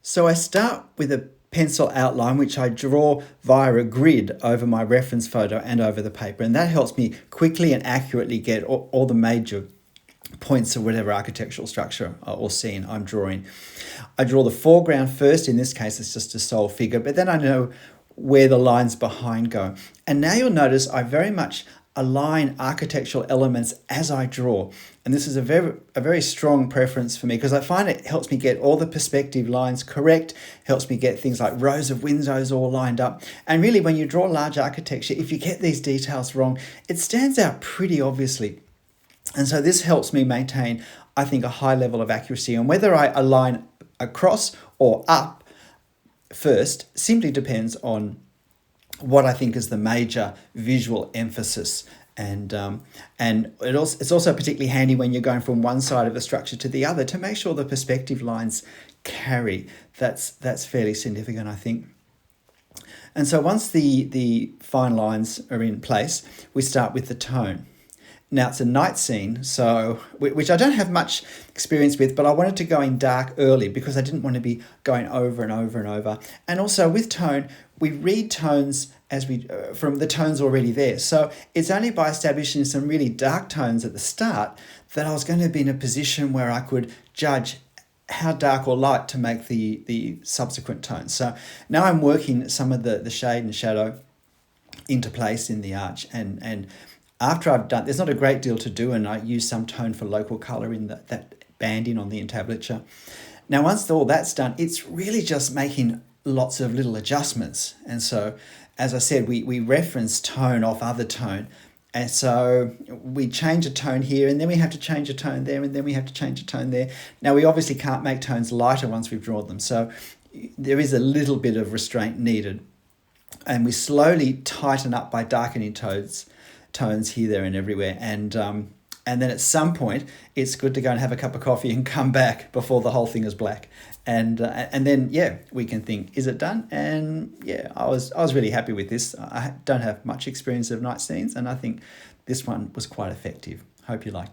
So I start with a pencil outline, which I draw via a grid over my reference photo and over the paper. And that helps me quickly and accurately get all the major points of whatever architectural structure or scene I'm drawing. I draw the foreground first. In this case, it's just a sole figure, but then I know where the lines behind go. And now you'll notice I very much align architectural elements as I draw. And this is a very strong preference for me because I find it helps me get all the perspective lines correct, helps me get things like rows of windows all lined up. And really, when you draw large architecture, if you get these details wrong, it stands out pretty obviously. And so this helps me maintain, I think, a high level of accuracy. And whether I align across or up first simply depends on what I think is the major visual emphasis. And it's also particularly handy when you're going from one side of a structure to the other to make sure the perspective lines carry. That's fairly significant, I think. And so once the fine lines are in place, we start with the tone. Now it's a night scene, so which I don't have much experience with, but I wanted to go in dark early because I didn't want to be going over and over and over. And also with tone, we read tones as we from the tones already there. So it's only by establishing some really dark tones at the start that I was going to be in a position where I could judge how dark or light to make the subsequent tones. So now I'm working some of the shade and shadow into place in the arch, and after I've done, there's not a great deal to do, and I use some tone for local colour in that banding on the entablature. Now, once all that's done, it's really just making lots of little adjustments. And so, as I said, we reference tone off other tone. And so we change a tone here, and then we have to change a tone there, and then we have to change a tone there. Now, we obviously can't make tones lighter once we've drawn them. So there is a little bit of restraint needed. And we slowly tighten up by darkening tones here, there, and everywhere. And then at some point, it's good to go and have a cup of coffee and come back before the whole thing is black. And then, yeah, we can think, is it done? And yeah, I was really happy with this. I don't have much experience of night scenes, and I think this one was quite effective. Hope you liked it.